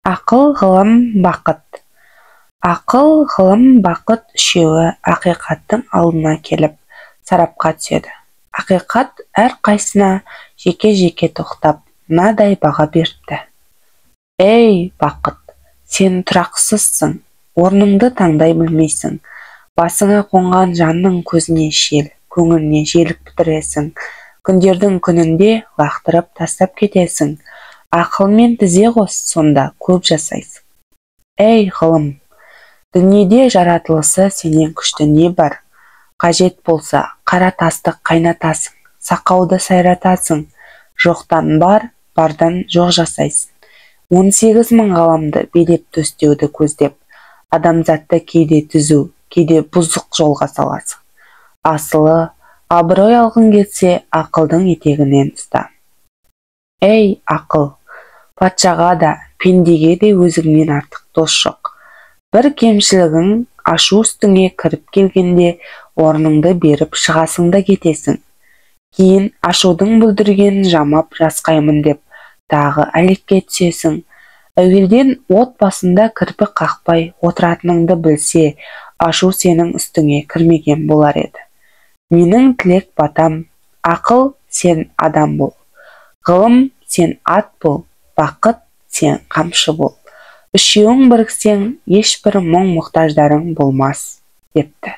Ақыл, ғылым, бақыт. Ақыл, ғылым, бақыт үшеуі ақиқаттың алдына келіп сарапқа түседі. Ақиқат әрқайсына жеке-жеке тоқтап, мынадай баға беріпті. Ей, бақыт, сен тұрақсызсың, орныңды таңдай білмейсің, басыңа қонған жанның көзіне шел, көңіліне желік бітіресің, күндердің күнінде лақтырып тастап кетесің. Ақылмен тізе қос, сонда көп жасайсың. Ей, ғылым, дүниеде жаратылысы сенен күшті не бар? Қажет болса, қара тасты қайнатасың, сақауды сайратасың, жоқтан бар, бардан жоқ жасайсың. 18 мың ғаламды билеп төстеуді көздеп, адамзатты кейде түзу, кейде бұзық жолға саласың. Асылы, абырой алғың келсе, ақылдың етегінен ұста. Ей, ақыл, патшаға да, пендеге де өзіңнен артық дос жоқ. Бір кемшілігің ашу үстіңе кіріп келгенде орныңды беріп шығасың да кетесің. Кейін ашудың бүлдіргенін жамап жасқаймын деп тағы әлекке түсесің. Әуелден от басында кірпік қақпай отыратыныңды білсе, ашу сенің үстіңе кірмеген болар еді. Менің тілек батам, ақыл, сен адам бол. Ғылым, сен ат бол. Бақыт, сен қамшы бол. Үшеуің біріксең, ешбір мұң-мұқтаждарың болмас, депті.